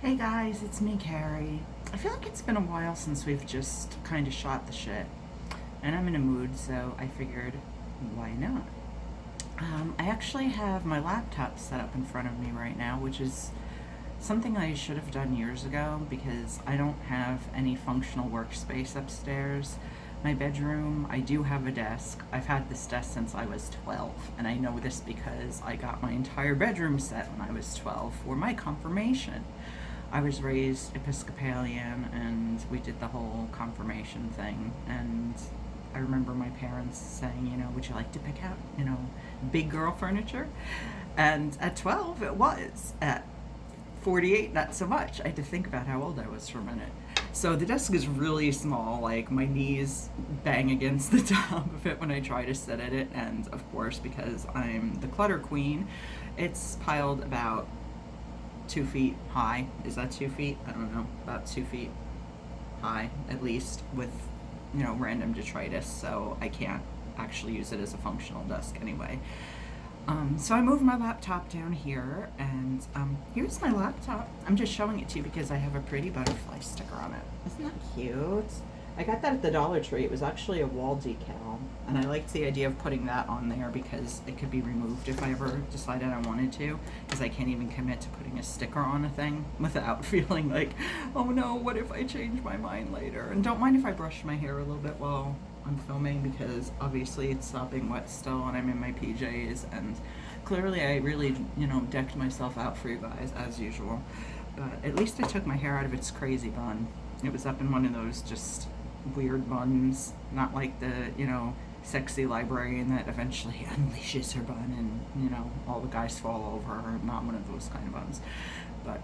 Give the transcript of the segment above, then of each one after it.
Hey guys, it's me, Carrie. I feel like it's been a while since we've just kind of shot the shit. And I'm in a mood, so I figured, why not? I actually have my laptop set up in front of me right now, which is something I should have done years ago because I don't have any functional workspace upstairs. My bedroom, I do have a desk. I've had this desk since I was 12, and I know this because I got my entire bedroom set when I was 12 for my confirmation. I was raised Episcopalian, and we did the whole confirmation thing. And I remember my parents saying, would you like to pick out, big girl furniture? And at 12, it was. At 48, not so much. I had to think about how old I was for a minute. So the desk is really small, like my knees bang against the top of it when I try to sit at it. And of course, because I'm the clutter queen, it's piled about 2 feet high. Is that 2 feet? I don't know. About 2 feet high, at least, with, random detritus. So I can't actually use it as a functional desk anyway. So I moved my laptop down here, and here's my laptop. I'm just showing it to you because I have a pretty butterfly sticker on it. Isn't that cute? I got that at the Dollar Tree. It was actually a wall decal, and I liked the idea of putting that on there because it could be removed if I ever decided I wanted to, because I can't even commit to putting a sticker on a thing without feeling like, oh no, what if I change my mind later? And don't mind if I brush my hair a little bit while I'm filming, because obviously it's sopping wet still and I'm in my PJs, and clearly I really, decked myself out for you guys as usual. But at least I took my hair out of its crazy bun. It was up in one of those just weird buns, not like the, sexy librarian that eventually unleashes her bun and, all the guys fall over her. Not one of those kind of buns. But,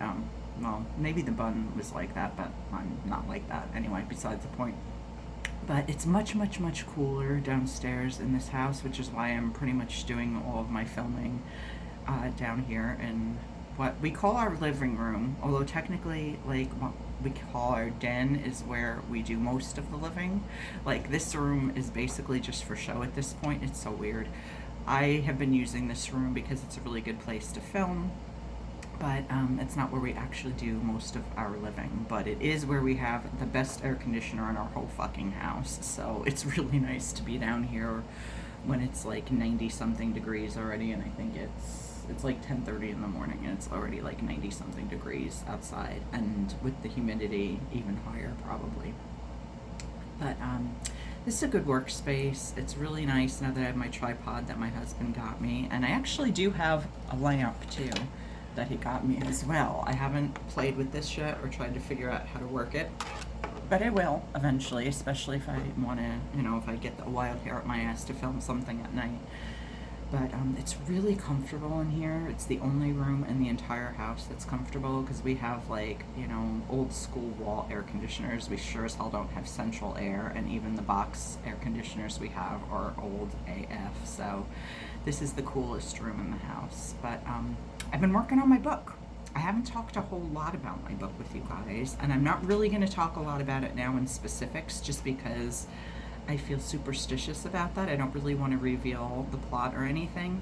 well, maybe the bun was like that, but I'm not like that. Anyway, besides the point. But it's much, much, much cooler downstairs in this house, which is why I'm pretty much doing all of my filming down here in what we call our living room, although technically, like, what we call our den is where we do most of the living. Like, this room is basically just for show at this point. It's so weird. I have been using this room because it's a really good place to film, but it's not where we actually do most of our living. But it is where we have the best air conditioner in our whole fucking house. So it's really nice to be down here when it's like 90 something degrees already, and I think it's like 10:30 in the morning and it's already like 90 something degrees outside, and with the humidity even higher probably. But this is a good workspace. It's really nice now that I have my tripod that my husband got me, and I actually do have a lamp too that he got me as well. I haven't played with this yet or tried to figure out how to work it, but I will eventually, especially if I want to, if I get a wild hair up my ass to film something at night. But it's really comfortable in here. It's the only room in the entire house that's comfortable, because we have, like, old school wall air conditioners. We sure as hell don't have central air, and even the box air conditioners we have are old AF. So this is the coolest room in the house. But I've been working on my book. I haven't talked a whole lot about my book with you guys, and I'm not really going to talk a lot about it now in specifics, just because I feel superstitious about that. I don't really want to reveal the plot or anything.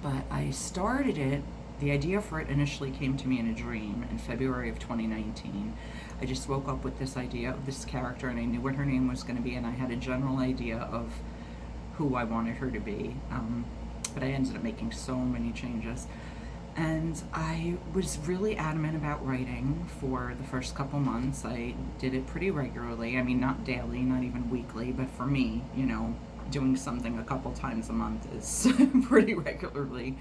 But I started it, the idea for it initially came to me in a dream in February of 2019. I just woke up with this idea of this character, and I knew what her name was going to be, and I had a general idea of who I wanted her to be. But I ended up making so many changes. And I was really adamant about writing for the first couple months. I did it pretty regularly. I mean, not daily, not even weekly, but for me, doing something a couple times a month is pretty regularly.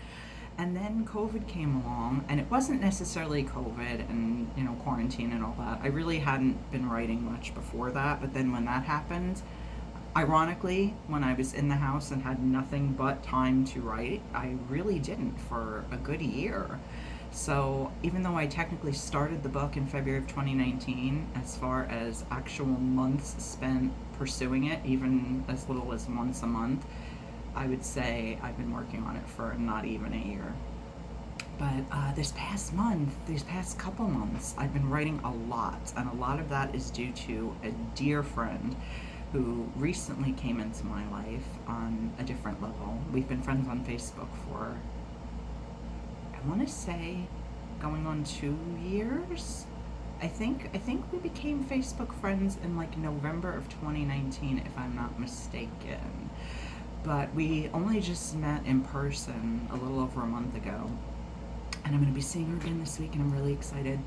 And then COVID came along, and it wasn't necessarily COVID and, quarantine and all that. I really hadn't been writing much before that, but then when that happened, ironically, when I was in the house and had nothing but time to write, I really didn't for a good year. So even though I technically started the book in February of 2019, as far as actual months spent pursuing it, even as little as once a month, I would say I've been working on it for not even a year. But these past couple months, I've been writing a lot, and a lot of that is due to a dear friend who recently came into my life on a different level. We've been friends on Facebook for, I want to say, going on 2 years. I think we became Facebook friends in like November of 2019, if I'm not mistaken. But we only just met in person a little over a month ago, and I'm going to be seeing her again this week, and I'm really excited.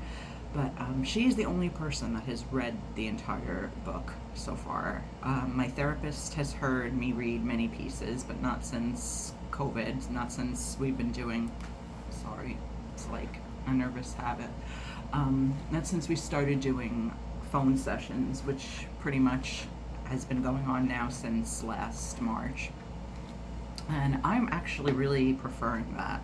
But she is the only person that has read the entire book so far. My therapist has heard me read many pieces, but not since COVID, not since we've been doing, sorry, it's like a nervous habit. Not since we started doing phone sessions, which pretty much has been going on now since last March. And I'm actually really preferring that.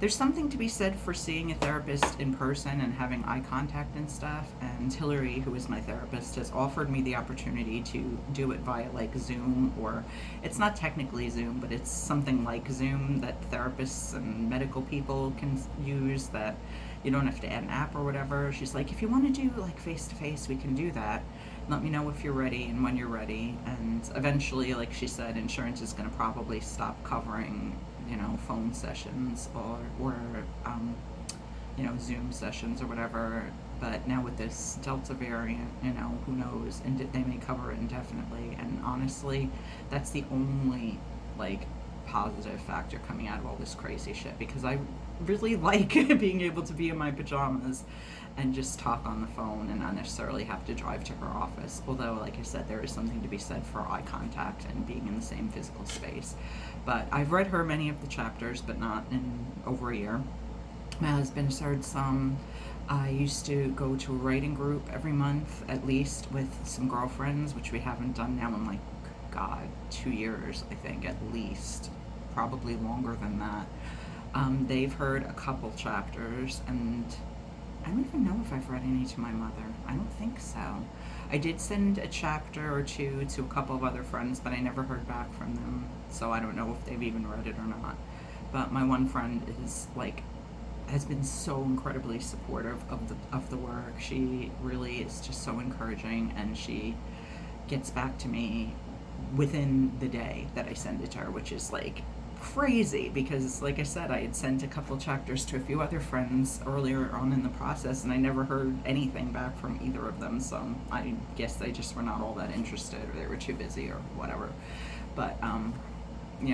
There's something to be said for seeing a therapist in person and having eye contact and stuff. And Hillary, who is my therapist, has offered me the opportunity to do it via like Zoom, or it's not technically Zoom, but it's something like Zoom that therapists and medical people can use, that you don't have to add an app or whatever. She's like, if you want to do like face to face, we can do that. Let me know if you're ready and when you're ready. And eventually, like she said, insurance is going to probably stop covering, phone sessions or Zoom sessions or whatever. But now with this Delta variant, who knows? And they may cover it indefinitely. And honestly, that's the only like positive factor coming out of all this crazy shit, because I really like being able to be in my pajamas and just talk on the phone and not necessarily have to drive to her office. Although, like I said, there is something to be said for eye contact and being in the same physical space. But I've read her many of the chapters, but not in over a year. My husband's read some. I used to go to a writing group every month, at least, with some girlfriends, which we haven't done now in like, God, 2 years, I think, at least. Probably longer than that. They've heard a couple chapters, and I don't even know if I've read any to my mother. I don't think so. I did send a chapter or two to a couple of other friends, but I never heard back from them, so I don't know if they've even read it or not. But my one friend has been so incredibly supportive of the work. She really is just so encouraging, and she gets back to me within the day that I send it to her, which is like crazy, because like I said, I had sent a couple chapters to a few other friends earlier on in the process, and I never heard anything back from either of them. So I guess they just were not all that interested, or they were too busy or whatever. But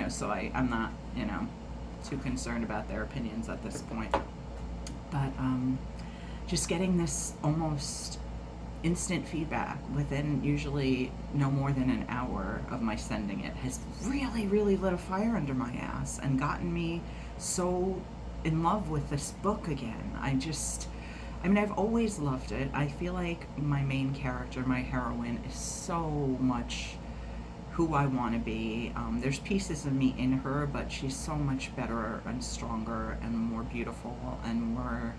so I'm not too concerned about their opinions at this point. But just getting this almost instant feedback within usually no more than an hour of my sending it has really, really lit a fire under my ass and gotten me so in love with this book again. I've always loved it. I feel like my main character, my heroine, is so much who I want to be. There's pieces of me in her, but she's so much better and stronger and more beautiful and more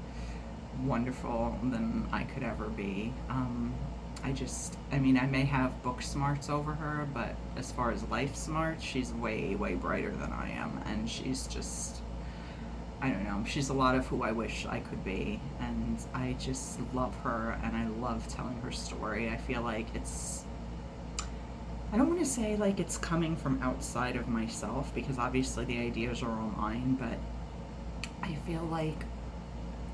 wonderful than I could ever be. I may have book smarts over her, but as far as life smarts, she's way, way brighter than I am. And she's just, I don't know, she's a lot of who I wish I could be. And I just love her, and I love telling her story. I feel like I don't want to say like it's coming from outside of myself, because obviously the ideas are all mine, but I feel like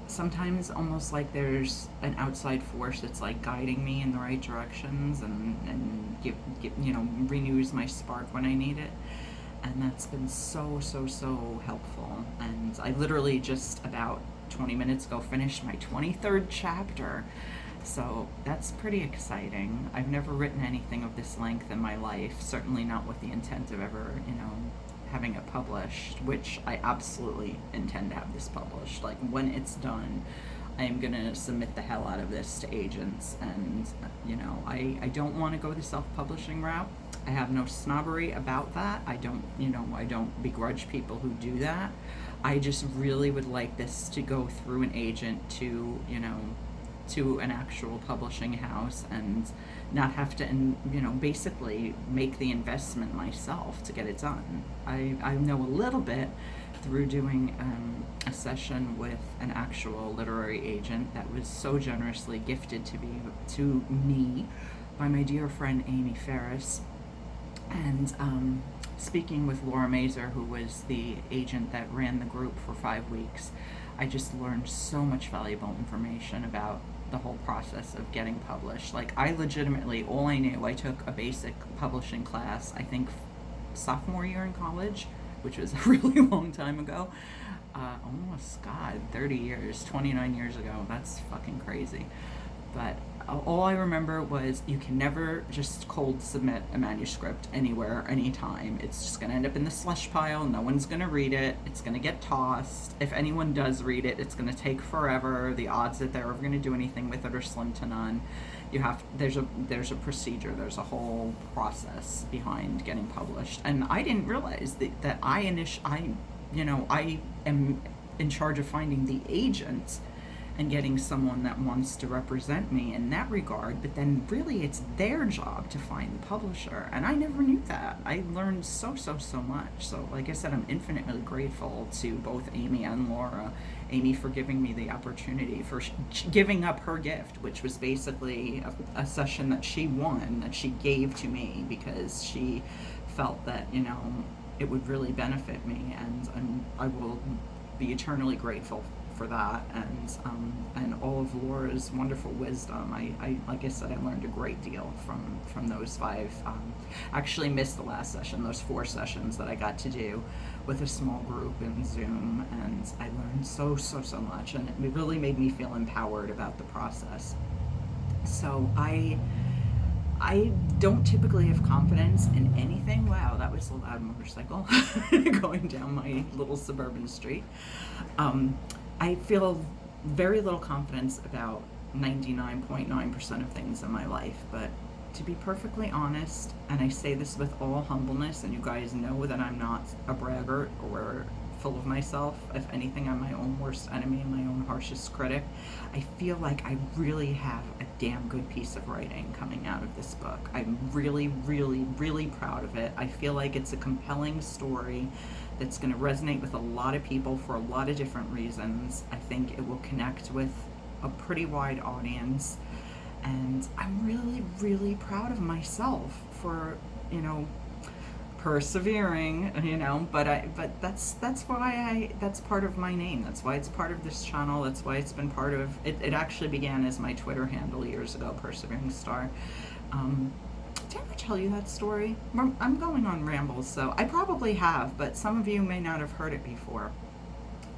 sometimes almost like there's an outside force that's like guiding me in the right directions and renews my spark when I need it. And that's been so, so, so helpful. And I literally just about 20 minutes ago finished my 23rd chapter. So that's pretty exciting. I've never written anything of this length in my life, certainly not with the intent of ever, having it published, which I absolutely intend to have this published. Like, when it's done, I am gonna submit the hell out of this to agents, and I don't want to go the self-publishing route. I have no snobbery about that. I don't begrudge people who do that. I just really would like this to go through an agent to an actual publishing house, and not have to basically make the investment myself to get it done. I know a little bit through doing a session with an actual literary agent that was so generously gifted to me by my dear friend Amy Ferris. And speaking with Laura Mazer, who was the agent that ran the group for 5 weeks, I just learned so much valuable information about the whole process of getting published. Like, I legitimately, all I knew, I took a basic publishing class, I think sophomore year in college, which was a really long time ago. Almost, God, 30 years, 29 years ago. That's fucking crazy. But all I remember was you can never just cold submit a manuscript anywhere, anytime. It's just going to end up in the slush pile. No one's going to read it. It's going to get tossed. If anyone does read it, it's going to take forever. The odds that they're ever going to do anything with it are slim to none. There's a procedure. There's a whole process behind getting published. And I didn't realize that I am in charge of finding the agent and getting someone that wants to represent me in that regard, but then really it's their job to find the publisher, and I never knew that. I learned so much. So like I said, I'm infinitely grateful to both Amy and Laura. Amy for giving me the opportunity, for giving up her gift, which was basically a session that she won, that she gave to me because she felt that, it would really benefit me, and I will be eternally grateful for that, and all of Laura's wonderful wisdom. I like I said, I learned a great deal from those 5. Actually missed the last session, those 4 sessions that I got to do with a small group in Zoom, and I learned so much, and it really made me feel empowered about the process. So I don't typically have confidence in anything. Wow, that was a loud motorcycle going down my little suburban street. I feel very little confidence about 99.9% of things in my life, but to be perfectly honest, and I say this with all humbleness, and you guys know that I'm not a braggart or full of myself. If anything, I'm my own worst enemy and my own harshest critic. I feel like I really have a damn good piece of writing coming out of this book. I'm really proud of it. I feel like it's a compelling story that's going to resonate with a lot of people for a lot of different reasons. I think it will connect with a pretty wide audience, and I'm really proud of myself for, persevering, but that's why that's part of my name. That's why it's part of this channel. That's why it's been part of it. It actually began as my Twitter handle years ago, PerseveringStar. Did I ever tell you that story? I'm going on rambles, so I probably have, but some of you may not have heard it before.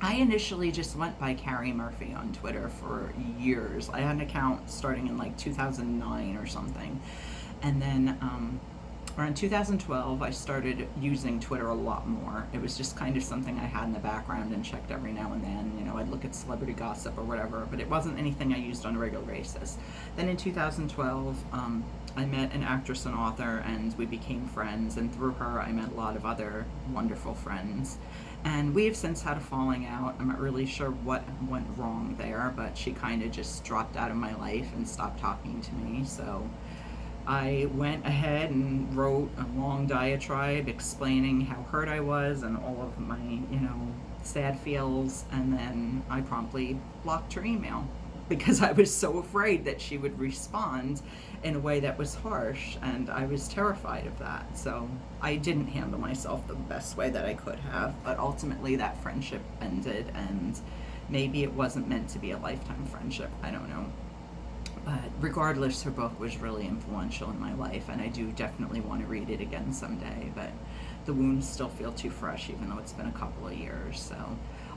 I initially just went by Carrie Murphy on Twitter for years. I had an account starting in like 2009 or something, and then around 2012, I started using Twitter a lot more. It was just kind of something I had in the background and checked every now and then. I'd look at celebrity gossip or whatever, but it wasn't anything I used on a regular basis. Then in 2012, I met an actress and author, and we became friends, and through her, I met a lot of other wonderful friends. And we have since had a falling out. I'm not really sure what went wrong there, but she kind of just dropped out of my life and stopped talking to me, so I went ahead and wrote a long diatribe explaining how hurt I was and all of my, sad feels, and then I promptly blocked her email because I was so afraid that she would respond in a way that was harsh, and I was terrified of that. So I didn't handle myself the best way that I could have, but ultimately that friendship ended, and maybe it wasn't meant to be a lifetime friendship. I don't know. But regardless, her book was really influential in my life, and I do definitely want to read it again someday, but the wounds still feel too fresh, even though it's been a couple of years. So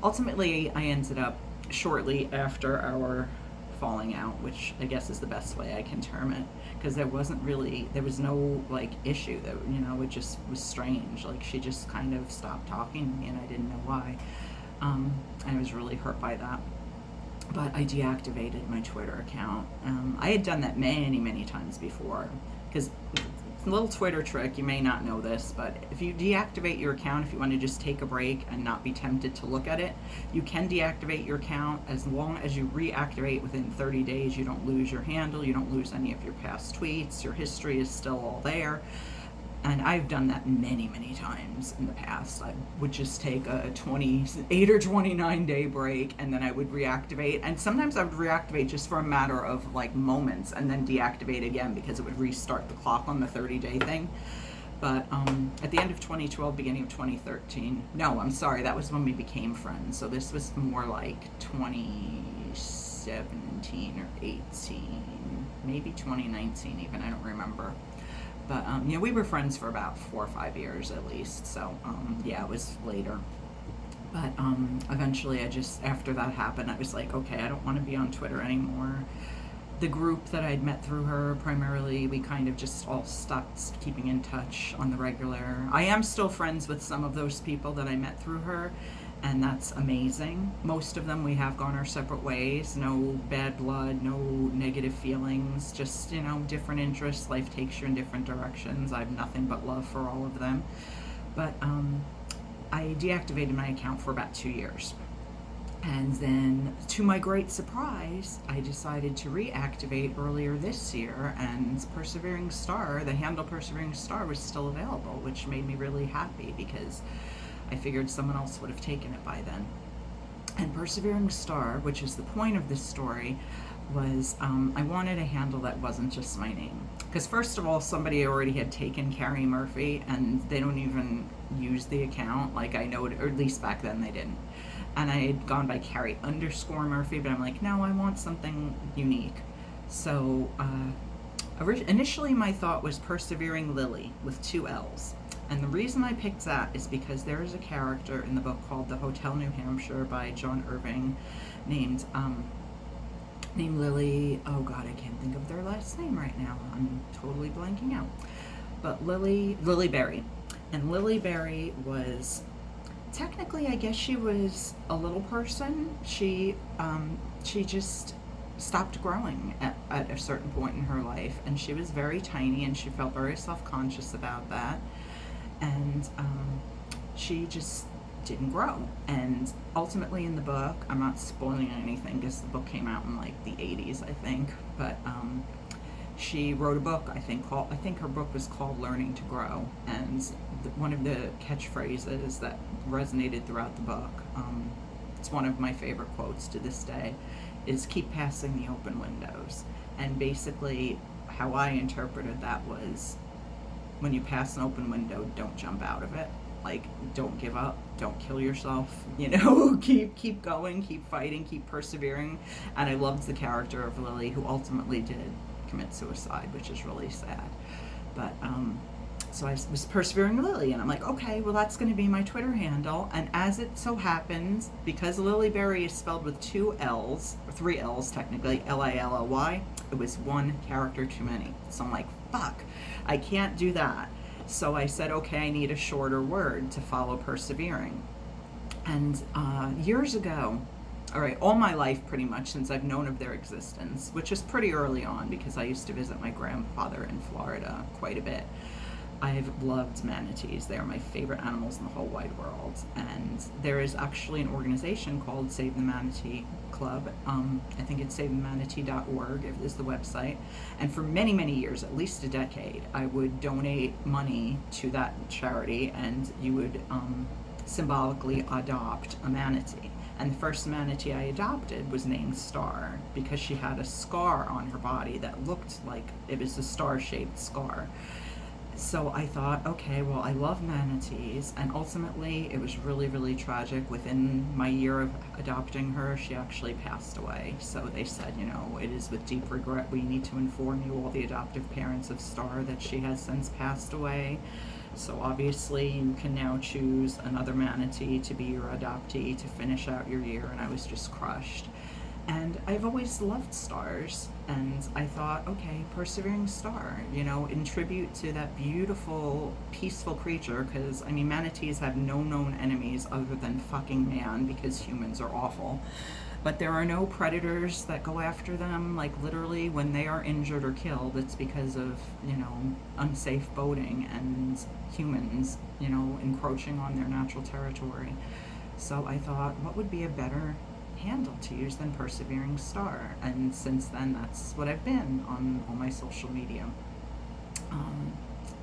ultimately, I ended up shortly after our falling out, which I guess is the best way I can term it, because there was no issue. That it just was strange. Like, she just kind of stopped talking to me, and I didn't know why. I was really hurt by that. But I deactivated my Twitter account. I had done that many times before, because a little Twitter trick, you may not know this, but if you deactivate your account, if you want to just take a break and not be tempted to look at it, you can deactivate your account as long as you reactivate within 30 days. You don't lose your handle, you don't lose any of your past tweets, your history is still all there. And I've done that many times in the past. I would just take a 28 or 29 day break, and then I would reactivate. And sometimes I would reactivate just for a matter of moments, and then deactivate again because it would restart the clock on the 30-day thing. But at the end of 2012, beginning of 2013, no, I'm sorry, that was when we became friends. So this was more like 2017 or 18, maybe 2019 even, I don't remember. But we were friends for about 4 or 5 years at least. So yeah, it was later. But eventually, after that happened, I was like, okay, I don't want to be on Twitter anymore. The group that I'd met through her, primarily, we kind of just all stopped keeping in touch on the regular. I am still friends with some of those people that I met through her, and that's amazing. Most of them, we have gone our separate ways. No bad blood, no negative feelings, just, different interests. Life takes you in different directions. I have nothing but love for all of them. But I deactivated my account for about 2 years. And then, to my great surprise, I decided to reactivate earlier this year, and PerseveringStar, the handle PerseveringStar, was still available, which made me really happy because I figured someone else would have taken it by then. And PerseveringStar, which is the point of this story, was I wanted a handle that wasn't just my name. Because first of all, somebody already had taken Carrie Murphy, and they don't even use the account. Like, I know, or at least back then they didn't. And I had gone by Carrie_Murphy, but I'm like, no, I want something unique. So initially my thought was Persevering Lily with 2 L's. And the reason I picked that is because there is a character in the book called The Hotel New Hampshire by John Irving named Lily. Oh God, I can't think of their last name right now. I'm totally blanking out. But Lily Berry. And Lily Berry was, technically, I guess she was a little person. She just stopped growing at a certain point in her life, and she was very tiny, and she felt very self-conscious about that. And she just didn't grow. And ultimately in the book, I'm not spoiling anything because the book came out in like the 80s, I think, but she wrote a book, I think her book was called Learning to Grow, and one of the catchphrases that resonated throughout the book, it's one of my favorite quotes to this day, is keep passing the open windows. And basically how I interpreted that was, when you pass an open window, don't jump out of it. Like, don't give up, don't kill yourself, keep going, keep fighting, keep persevering. And I loved the character of Lily, who ultimately did commit suicide, which is really sad. But so I was Persevering Lily, and I'm like, okay, well, that's going to be my Twitter handle. And as it so happens, because Lily Berry is spelled with 2 L's, or 3 L's technically, Lily, it was 1 character too many. So I'm like, fuck, I can't do that. So I said, okay, I need a shorter word to follow persevering. And years ago, all right, all my life pretty much, since I've known of their existence, which is pretty early on because I used to visit my grandfather in Florida quite a bit, I've loved manatees. They are my favorite animals in the whole wide world. And there is actually an organization called Save the Manatee Club. I think it's savethemanatee.org is the website. And for many, many years, at least a decade, I would donate money to that charity, and you would symbolically adopt a manatee. And the first manatee I adopted was named Star because she had a scar on her body that looked like it was a star-shaped scar. So I thought, okay, well, I love manatees, and ultimately it was really, really tragic. Within my year of adopting her, she actually passed away. So they said, it is with deep regret we need to inform you, all the adoptive parents of Star, that she has since passed away. So obviously you can now choose another manatee to be your adoptee to finish out your year, and I was just crushed. And I've always loved stars, and I thought, okay, Persevering Star, in tribute to that beautiful, peaceful creature, because, manatees have no known enemies other than fucking man, because humans are awful. But there are no predators that go after them, like literally when they are injured or killed, it's because of, unsafe boating and humans, encroaching on their natural territory. So I thought, what would be a better handle to use than Persevering Star? And since then, that's what I've been on all my social media.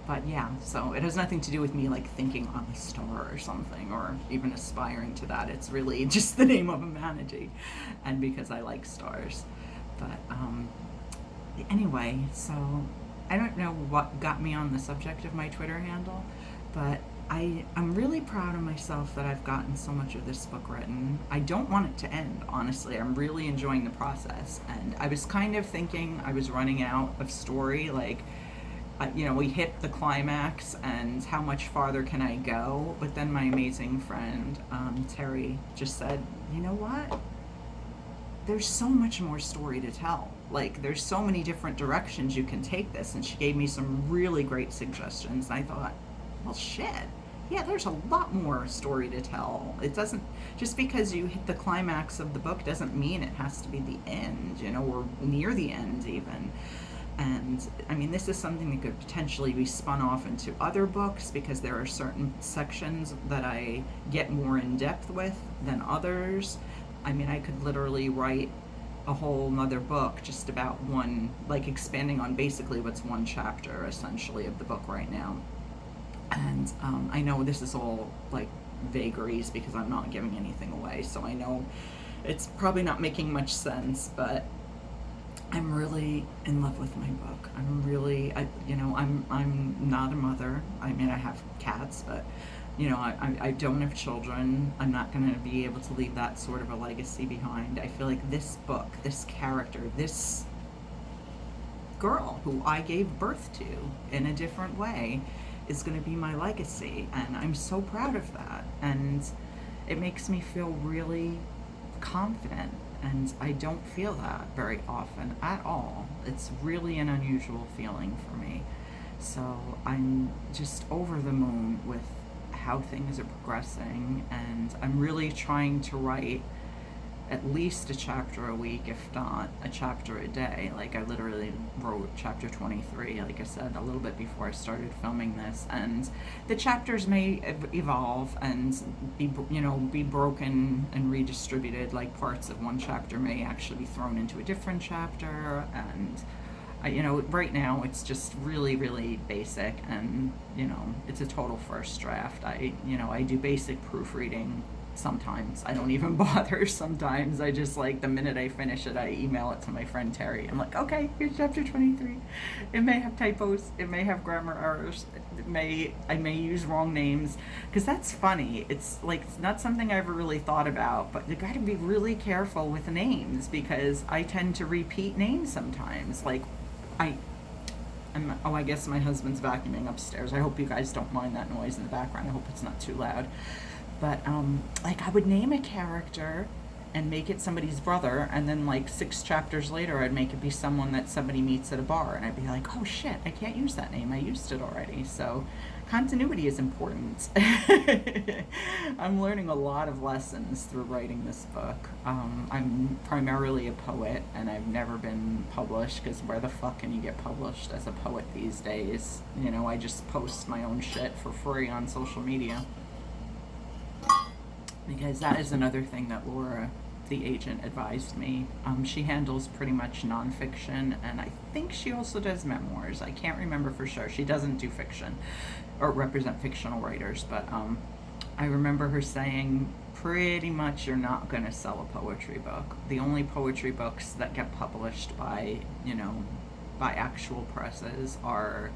But yeah, so it has nothing to do with me like thinking I'm a star or something, or even aspiring to that. It's really just the name of a manatee, and because I like stars. But anyway, so I don't know what got me on the subject of my Twitter handle, but I'm really proud of myself that I've gotten so much of this book written. I don't want it to end, honestly. I'm really enjoying the process. And I was kind of thinking I was running out of story. Like, we hit the climax, and how much farther can I go? But then my amazing friend, Terry, just said, you know what? There's so much more story to tell. Like, there's so many different directions you can take this. And she gave me some really great suggestions. And I thought, well, shit. Yeah, there's a lot more story to tell. It doesn't, just because you hit the climax of the book doesn't mean it has to be the end, or near the end even. And I mean, this is something that could potentially be spun off into other books, because there are certain sections that I get more in depth with than others. I mean, I could literally write a whole nother book just about one, like expanding on basically what's one chapter essentially of the book right now. And I know this is all like vagaries because I'm not giving anything away, so I know it's probably not making much sense, but I'm really in love with my book. I'm not a mother. I mean, I have cats, but I don't have children. I'm not going to be able to leave that sort of a legacy behind. I feel like this book, this character, this girl who I gave birth to in a different way is going to be my legacy, and I'm so proud of that. And it makes me feel really confident, and I don't feel that very often at all. It's really an unusual feeling for me. So I'm just over the moon with how things are progressing, and I'm really trying to write at least a chapter a week, if not a chapter a day. Like, I literally wrote chapter 23, like I said, a little bit before I started filming this. And the chapters may evolve and be broken and redistributed. Like, parts of one chapter may actually be thrown into a different chapter. And right now it's just really, really basic, and it's a total first draft. I do basic proofreading. Sometimes I don't even bother. Sometimes I just, like, the minute I finish it, I email it to my friend Terry. I'm like, okay, here's chapter 23. It may have typos, it may have grammar errors, I may use wrong names, because that's funny. It's like, it's not something I ever really thought about, but you got to be really careful with names, because I tend to repeat names sometimes. Like, I guess my husband's vacuuming upstairs. I hope you guys don't mind that noise in the background. I hope it's not too loud. But like, I would name a character and make it somebody's brother, and then like 6 chapters later I'd make it be someone that somebody meets at a bar, and I'd be like, oh shit, I can't use that name, I used it already. So continuity is important. I'm learning a lot of lessons through writing this book. I'm primarily a poet, and I've never been published, because where the fuck can you get published as a poet these days? I just post my own shit for free on social media. Because that is another thing that Laura, the agent, advised me. She handles pretty much nonfiction, and I think she also does memoirs. I can't remember for sure. She doesn't do fiction or represent fictional writers, but I remember her saying pretty much you're not going to sell a poetry book. The only poetry books that get published by actual presses are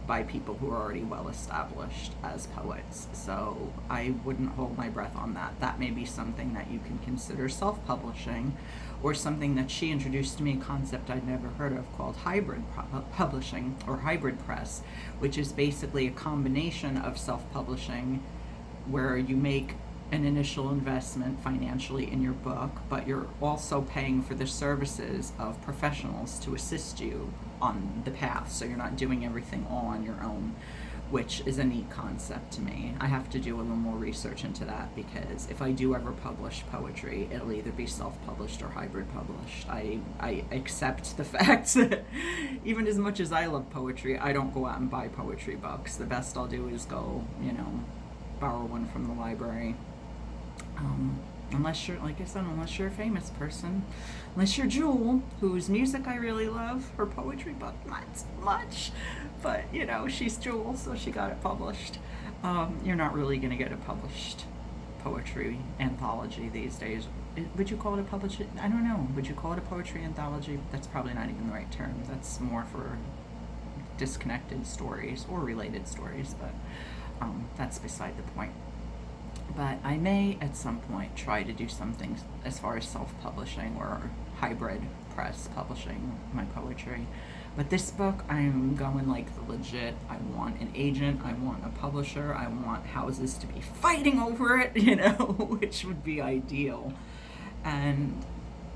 by people who are already well established as poets. So I wouldn't hold my breath on that. That may be something that you can consider self-publishing, or something that she introduced to me, a concept I'd never heard of, called hybrid publishing, or hybrid press, which is basically a combination of self-publishing where you make an initial investment financially in your book, but you're also paying for the services of professionals to assist you on the path, so you're not doing everything all on your own, which is a neat concept to me. I have to do a little more research into that, because if I do ever publish poetry, it'll either be self-published or hybrid published. I accept the fact that even as much as I love poetry, I don't go out and buy poetry books. The best I'll do is go, borrow one from the library. Unless you're, like I said, unless you're a famous person. Unless you're Jewel, whose music I really love. Her poetry book, not so much. But, she's Jewel, so she got it published. You're not really going to get a published poetry anthology these days. Would you call it a published? I don't know. Would you call it a poetry anthology? That's probably not even the right term. That's more for disconnected stories or related stories, but that's beside the point. But I may at some point try to do something as far as self-publishing or hybrid press publishing my poetry. But this book, I'm going like the legit. I want an agent, I want a publisher, I want houses to be fighting over it, you know, which would be ideal. And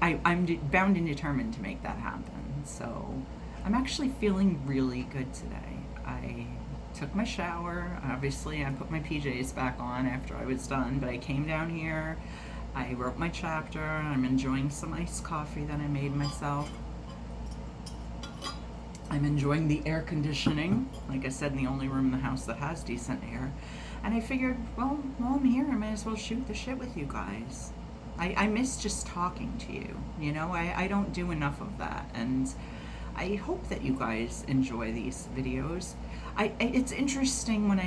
I'm bound and determined to make that happen. So I'm actually feeling really good today. I took my shower. Obviously, I put my PJs back on after I was done, but I came down here. I wrote my chapter. I'm enjoying some iced coffee that I made myself. I'm enjoying the air conditioning. Like I said, in the only room in the house that has decent air. And I figured, well, while I'm here, I might as well shoot the shit with you guys. I miss just talking to you. You know, I don't do enough of that. And I hope that you guys enjoy these videos. It's interesting when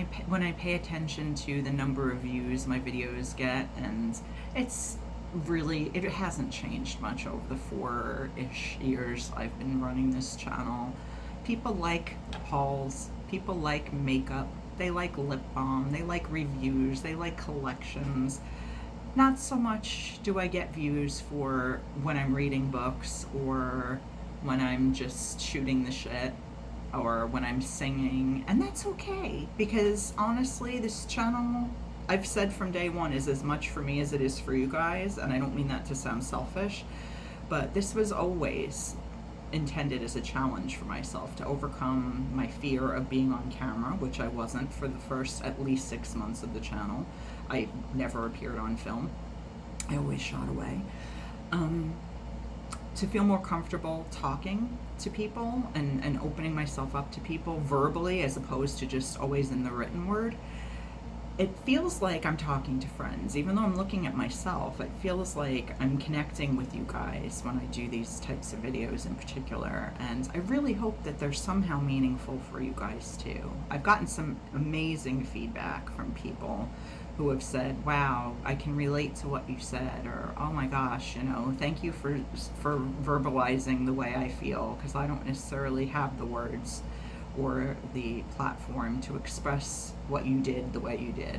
I pay attention to the number of views my videos get, and it's really, it hasn't changed much over the 4-ish years I've been running this channel. People like hauls, people like makeup, they like lip balm, they like reviews, they like collections. Not so much do I get views for when I'm reading books or when I'm just shooting the shit or when I'm singing, and that's okay, because honestly, this channel, I've said from day one, is as much for me as it is for you guys, and I don't mean that to sound selfish, but this was always intended as a challenge for myself to overcome my fear of being on camera, which I wasn't for the first at least 6 months of the channel. I never appeared on film. I always shot away. To feel more comfortable talking to people and opening myself up to people verbally as opposed to just always in the written word. It feels like I'm talking to friends. Even though I'm looking at myself, it feels like I'm connecting with you guys when I do these types of videos in particular. And I really hope that they're somehow meaningful for you guys too. I've gotten some amazing feedback from people who have said, wow, I can relate to what you said, or oh my gosh, you know, thank you for verbalizing the way I feel, because I don't necessarily have the words or the platform to express what you did the way you did.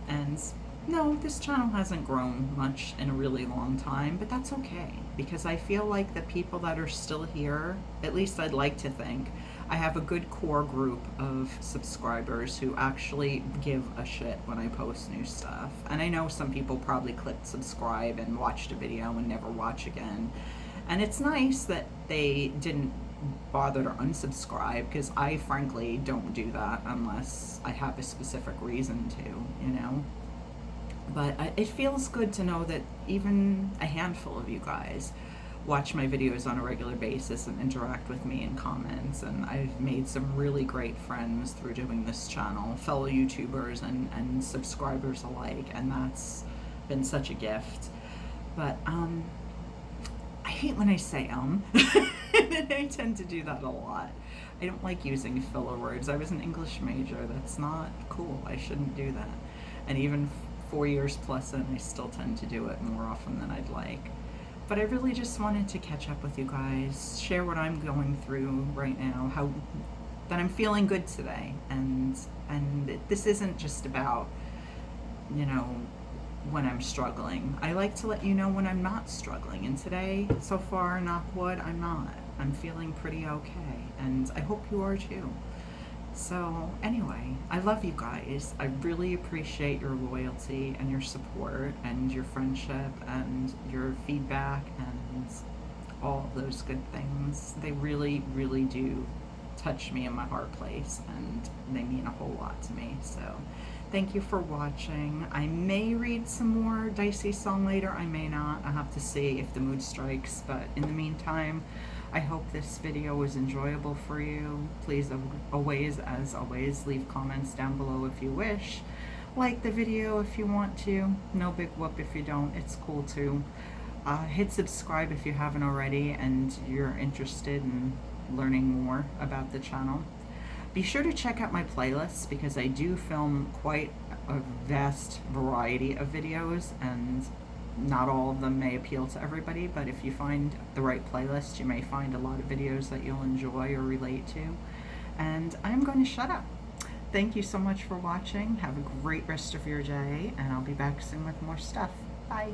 And no, this channel hasn't grown much in a really long time, but that's okay, because I feel like the people that are still here, at least I'd like to think, I have a good core group of subscribers who actually give a shit when I post new stuff. And I know some people probably clicked subscribe and watched a video and never watch again. And it's nice that they didn't bother to unsubscribe, because I frankly don't do that unless I have a specific reason to, you know. But it feels good to know that even a handful of you guys watch my videos on a regular basis and interact with me in comments, and I've made some really great friends through doing this channel, fellow YouTubers and subscribers alike, and that's been such a gift. But I hate when I say I tend to do that a lot. I don't like using filler words. I was an English major. That's not cool. I shouldn't do that. And even 4 years plus in, I still tend to do it more often than I'd like. But I really just wanted to catch up with you guys, share what I'm going through right now, that I'm feeling good today. And this isn't just about, you know, when I'm struggling. I like to let you know when I'm not struggling. And today, so far, knock wood, I'm not. I'm feeling pretty okay. And I hope you are too. So anyway, I love you guys. I really appreciate your loyalty and your support and your friendship and your feedback and all of those good things. They really, really do touch me in my heart place, and they mean a whole lot to me. So thank you for watching. I may read some more Dicey Song later. I may not. I'll have to see if the mood strikes. But in the meantime, I hope this video was enjoyable for you. Please always, as always, leave comments down below if you wish. Like the video if you want to. No big whoop if you don't. It's cool too. Hit subscribe if you haven't already and you're interested in learning more about the channel. Be sure to check out my playlists, because I do film quite a vast variety of videos, and not all of them may appeal to everybody, but if you find the right playlist, you may find a lot of videos that you'll enjoy or relate to. And I'm going to shut up. Thank you so much for watching. Have a great rest of your day, and I'll be back soon with more stuff. Bye.